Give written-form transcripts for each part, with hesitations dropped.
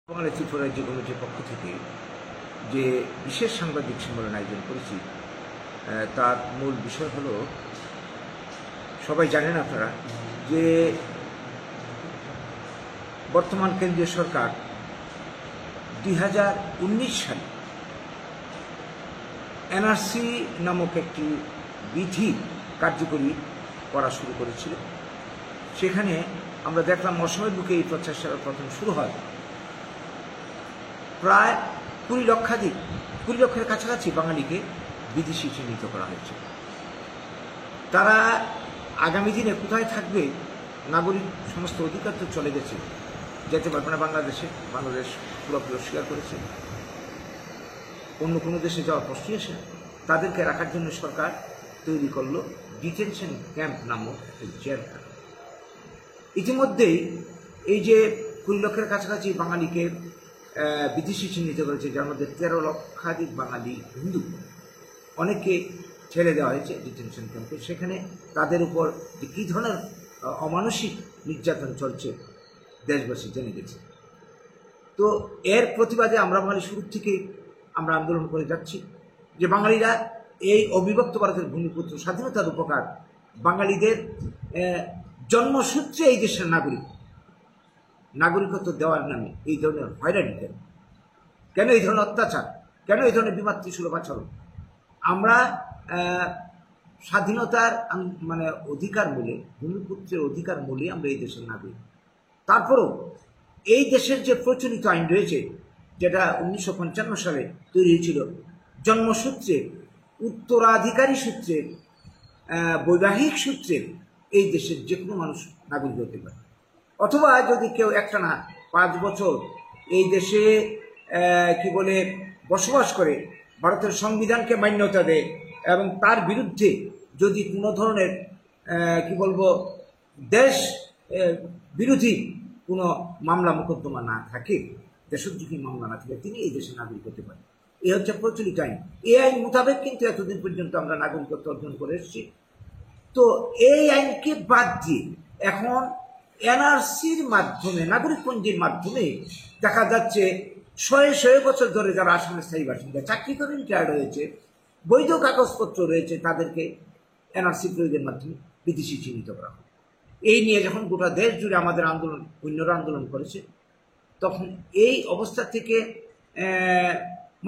বাংলা ত্রিপুরা রাজ্য কমিটির পক্ষ থেকে যে বিশেষ সাংবাদিক সম্মেলন আয়োজন করেছি তার মূল বিষয় হলো, সবাই জানেন আপনারা যে বর্তমান কেন্দ্রীয় সরকার 2019 সালে এনআরসি নামক একটি বিধি কার্যকরী করা শুরু করেছিল। সেখানে আমরা দেখলাম অসমের বুকে এই প্রচেষ্টা প্রথম শুরু হয়। প্রায় 20 লক্ষের কাছাকাছি বাঙালিকে বিদেশি চিহ্নিত করা হয়েছে। তারা আগামী দিনে কোথায় থাকবে, নাগরিক সমস্ত অধিকার তো চলে গেছে, যেতে পারবে না বাংলাদেশে। বাংলাদেশ পুরোপুরি অস্বীকার করেছে, অন্য কোনো দেশে যাওয়ার প্রশ্নই আসে না। তাদেরকে রাখার জন্য সরকার তৈরি করলো ডিটেনশন ক্যাম্প নামক জেলখানা। ইতিমধ্যেই এই যে 20 লক্ষের কাছাকাছি বাঙালিকে বিদেশি চিহ্নিত করেছে, যার মধ্যে 13 লক্ষাধিক বাঙালি হিন্দু, অনেককে ছেড়ে দেওয়া হয়েছে ডিটেনশন ক্যাম্পে। সেখানে তাদের উপর যে কী ধরনের অমানসিক নির্যাতন চলছে দেশবাসী জেনে গেছে। তো এর প্রতিবাদে আমরা বাঙালি শুরু থেকে আমরা আন্দোলন করে যাচ্ছি যে বাঙালিরা এই অবিভক্ত ভারতের ভূমিপুত্র, স্বাধীনতার উপকার, বাঙালিদের জন্মসূত্রে এই দেশের নাগরিকত্ব দেওয়ার নামে এই ধরনের হয়রানি কেন এই ধরনের অত্যাচার, কেন এই ধরনের বিমাতৃসুলভ আচরণ? আমরা স্বাধীনতার অধিকার মূলে, ভূমিপুত্রের অধিকার মূলে আমরা এই দেশের নাগরিক। তারপরেও এই দেশের যে প্রচলিত আইন রয়েছে, যেটা 1955 সালে তৈরি হয়েছিল, জন্মসূত্রে, উত্তরাধিকারী সূত্রে, বৈবাহিক সূত্রে এই দেশের যে কোনো মানুষ নাগরিক হতে পারে। অথবা যদি কেউ একটানা 5 বছর এই দেশে বসবাস করে, ভারতের সংবিধানকে মান্যতা দেয় এবং তার বিরুদ্ধে যদি কোনো ধরনের দেশ বিরোধী কোনো মামলা মোকদ্দমা না থাকে, দেশদ্রোহী মামলা না থাকে, তিনি এই দেশে নাগরিক হতে পারেন। এই হচ্ছে প্রচলিত আইন। এই আইন মোতাবেক কিন্তু এতদিন পর্যন্ত আমরা নাগরিকত্ব অর্জন করে এসেছি। তো এই আইনকে বাদ দিয়ে এখন এনআরসির মাধ্যমে, নাগরিকপঞ্জির মাধ্যমে দেখা যাচ্ছে শয়ে বছর ধরে যারা আসামের স্থায়ী বাসিন্দা, চাকরি করে রিটায়ার্ড হয়েছে, বৈধ কাগজপত্র রয়েছে, তাদেরকে এনআরসি প্রয়োগের মাধ্যমে বিদেশি চিহ্নিত করা হয়। এই নিয়ে যখন গোটা দেশ জুড়ে আমাদের আন্দোলন, অন্যরা আন্দোলন করেছে, তখন এই অবস্থা থেকে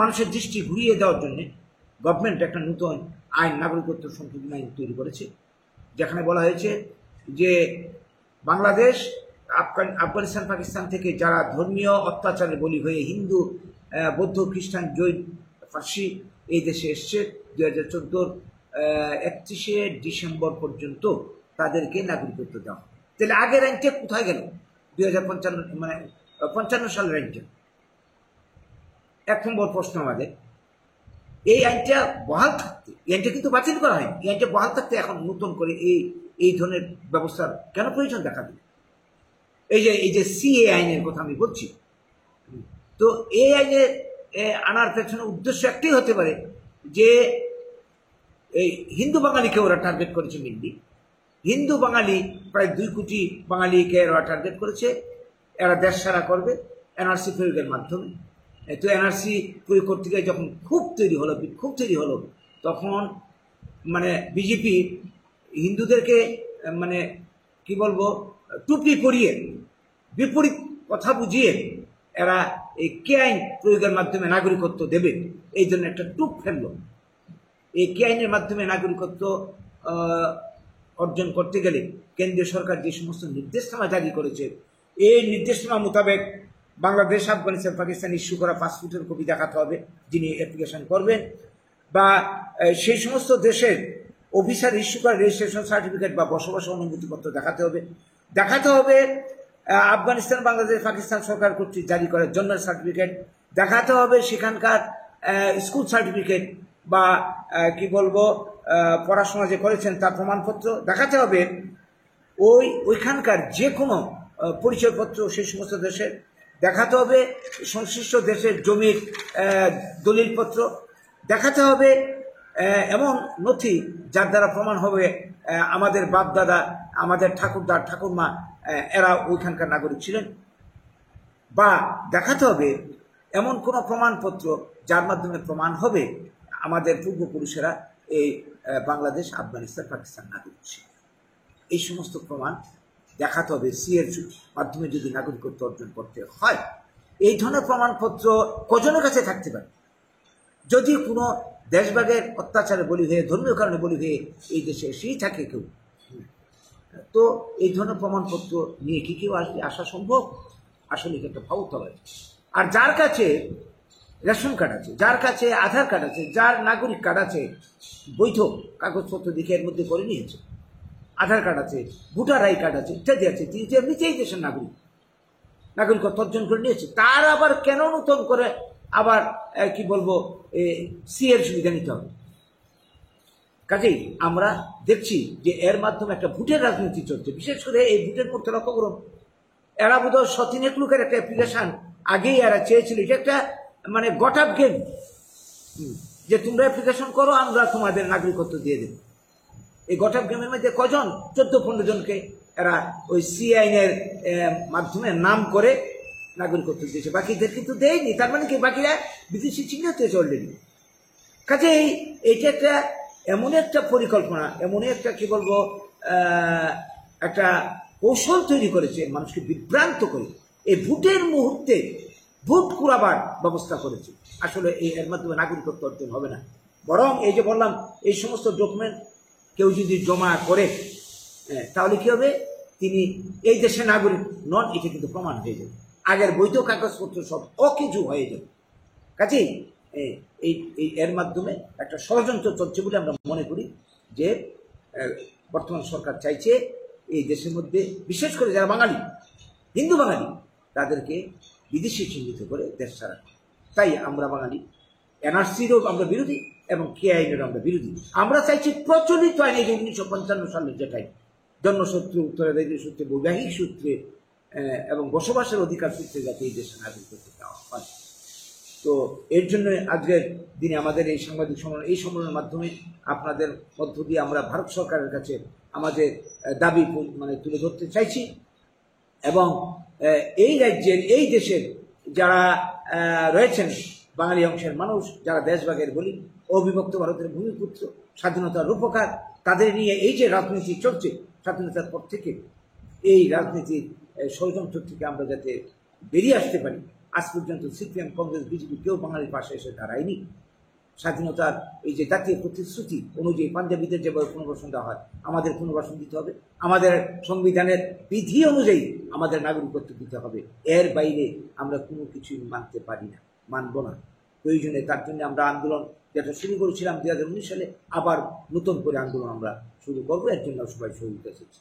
মানুষের দৃষ্টি ঘুরিয়ে দেওয়ার জন্য গভর্নমেন্ট একটা নতুন আইন, নাগরিকত্ব সংশোধন আইন তৈরি করেছে, যেখানে বলা হয়েছে যে বাংলাদেশ, আফগানিস্তান, পাকিস্তান থেকে যারা ধর্মীয় অত্যাচারের বলি হয়ে হিন্দু, বৌদ্ধ, খ্রিস্টান, জৈন, ফার্সি এই দেশে এসছে 2014 31শে ডিসেম্বর পর্যন্ত তাদেরকে নাগরিকত্ব দেওয়া। তাহলে আগের আইনটা কোথায় গেল? 2055 সালের আইনটা। 1 নম্বর প্রশ্ন আমাদের, এই আইনটা বহাল থাকতে, এই আইনটা কিন্তু বাতিল করা হয়নি, এই আইনটা বহাল থাকতে এখন নতুন করে এই ধরনের ব্যবস্থার কেন প্রয়োজন দেখা দিল? এই যে সিএ আইনের কথা আমি বলছি, তো এই আইনে আনার পেছনে উদ্দেশ্য একটাই হতে পারে যে এই হিন্দু বাঙালিকে ওরা টার্গেট করেছে। মেনলি হিন্দু বাঙালি, প্রায় 2 কোটি বাঙালিকে ওরা টার্গেট করেছে। এরা দেশ সারা করবে এনআরসি প্রয়োগের মাধ্যমে। তো এনআরসি প্রয়োগ করতে গিয়ে যখন বিক্ষোভ তৈরি হলো, তখন বিজেপি হিন্দুদেরকে টুপি পরিয়ে, বিপরীত কথা বুঝিয়ে এরা এই কে আইন প্রয়োগের মাধ্যমে নাগরিকত্ব দেবে, এই জন্য একটা টুপ ফেলল। এই কে আইনের মাধ্যমে নাগরিকত্ব অর্জন করতে গেলে কেন্দ্রীয় সরকার যে সমস্ত নির্দেশনামা জারি করেছে, এই নির্দেশনামা মোতাবেক বাংলাদেশ, আফগানিস্তান, পাকিস্তান ইস্যু করা পাসপোর্টের কপি দেখাতে হবে যিনি অ্যাপ্লিকেশন করবেন, বা সেই সমস্ত দেশের অফিসার ইস্যু করা রেজিস্ট্রেশন সার্টিফিকেট বা বসবাস অনুমতিপত্র দেখাতে হবে। আফগানিস্তান, বাংলাদেশ, পাকিস্তান সরকার কর্তৃক জারি করা জন্ম সার্টিফিকেট দেখাতে হবে, সেখানকার স্কুল সার্টিফিকেট বা পড়াশোনা যে করেছেন তার প্রমাণপত্র দেখাতে হবে, ওইখানকার যে কোনো পরিচয়পত্র সেই সমস্ত দেশের দেখাতে হবে, সংশ্লিষ্ট দেশের জমির দলিলপত্র দেখাতে হবে, এমন নথি যার দ্বারা প্রমাণ হবে আমাদের বাপদাদা, আমাদের ঠাকুরদা, ঠাকুরমা এরা ওইখানকার নাগরিক ছিলেন। বা দেখাতে হবে এমন কোনো প্রমাণপত্র যার মাধ্যমে প্রমাণ হবে আমাদের পূর্বপুরুষেরা এই বাংলাদেশ, আফগানিস্তান, পাকিস্তান নাগরিক ছিল। এই সমস্ত প্রমাণ দেখাতে হবে। সিএর মাধ্যমে যদি নাগরিকত্ব অর্জন করতে হয়, এই ধরনের প্রমাণপত্র কজনের কাছে থাকতে পারে? যদি কোনো দেশভাগের অত্যাচারে বলি হয়ে, ধর্মীয় কারণে বলি হয়ে এই দেশে এসেই থাকে কেউ, তো এই ধরনের প্রমাণপত্র নিয়ে কি কেউ আসা সম্ভব? আসলে এটা ভাবতে হবে। আর যার কাছে রেশন কার্ড আছে, যার কাছে আধার কার্ড আছে, যার নাগরিক কার্ড আছে, বৈধ কাগজপত্র দেখে এর মধ্যে করে নিয়েছে, আধার কার্ড আছে, ভোটার আই কার্ড আছে, ইত্যাদি আছে, তিনি তো এমনিতেই দেশের নাগরিকত্ব অর্জন করে নিয়েছে, তার আবার কেন নতুন করে আবার কি বলবো সিএর সুবিধা নিতে হবে? কাজেই আমরা দেখছি যে এর মাধ্যমে একটা ভোটের রাজনীতি চলছে। বিশেষ করে এই ভোটের মধ্যে লক্ষ্য করুন, এরা বোধহয় সতিনেক লোকের একটা অ্যাপ্লিকেশন আগেই এরা চেয়েছিল। এটা একটা মানে গট আপ গেম, যে তোমরা অ্যাপ্লিকেশন করো, আমরা তোমাদের নাগরিকত্ব দিয়ে দেব। এই গট আপ গেমের মধ্যে কজন? 14-15 জনকে এরা ওই সি আইনের মাধ্যমে নাম করে নাগরিকত্ব দিয়েছে, বাকিদের কিন্তু দেয়নি। তার মানে কি বাকিরা বিদেশি চিহ্নিত হয়েছে অলরেডি। কাজেই এইটা একটা এমন একটা পরিকল্পনা, এমন একটা কি বলবো একটা কৌশল তৈরি করেছে মানুষকে বিভ্রান্ত করে, এই ভোটের মুহূর্তে ভোট কুড়াবার ব্যবস্থা করেছে। আসলে এর মাধ্যমে নাগরিকত্ব অর্জন হবে না, বরং এই যে বললাম এই সমস্ত ডকুমেন্ট কেউ যদি জমা করে তাহলে কি হবে? তিনি এই দেশের নাগরিক নন, এটা কিন্তু প্রমাণ হয়ে যাবে। আগের বৈধ কাগজপত্র সব অকেজু হয়ে যাবে। কাজেই এর মাধ্যমে একটা ষড়যন্ত্র চলছে বলে আমরা মনে করি যে বর্তমান সরকার চাইছে এই দেশের মধ্যে বিশেষ করে যারা বাঙালি, হিন্দু বাঙালি, তাদেরকে বিদেশি চিহ্নিত করে দেশ ছাড়া। তাই আমরা বাঙালি এনআরসিরও আমরা বিরোধী এবং কে আইনেরও আমরা বিরোধী। আমরা চাইছি প্রচলিত আইন, এই যে 1955 সালের যেটাই জন্মসূত্রে, উত্তরাধিকারী সূত্রে, বৈবাহিক সূত্রে এবং বসবাসের অধিকার সূত্রে যাতে এই দেশে নাগরিকত্ব দেওয়া হয়। তো এর জন্য আজকের দিনে আমাদের এই সাংবাদিক সম্মেলন, এই সম্মেলনের মাধ্যমে আপনাদের মধ্য দিয়ে আমরা ভারত সরকারের কাছে আমাদের দাবি মানে তুলে ধরতে চাইছি। এবং এই রাজ্যের, এই দেশের যারা রয়েছেন বাঙালি অংশের মানুষ, যারা দেশভাগের বলি, অবিভক্ত ভারতের ভূমিপুত্র, স্বাধীনতার রূপকার, তাদের নিয়ে এই যে রাজনীতি চলছে স্বাধীনতার পর থেকে, এই রাজনীতির ষড়যন্ত্র থেকে আমরা যাতে বেরিয়ে আসতে পারি। আজ পর্যন্ত সিপিএম, কংগ্রেস, বিজেপি কেউ বাঙালির পাশে এসে দাঁড়ায়নি। স্বাধীনতার এই যে জাতীয় প্রতিশ্রুতি অনুযায়ী পাঞ্জাবিদের যেভাবে পুনর্বাসন দেওয়া হয়, আমাদের পুনর্বাসন দিতে হবে। আমাদের সংবিধানের বিধি অনুযায়ী আমাদের নাগরিকত্ব দিতে হবে। এর বাইরে আমরা কোনো কিছুই মানতে পারি না, মানব না। প্রয়োজনে তার জন্য আমরা আন্দোলন যেটা শুরু করেছিলাম 2019 সালে, আবার নতুন করে আন্দোলন আমরা শুরু করবো। এর জন্য সবাই সহযোগিতা চাইছি।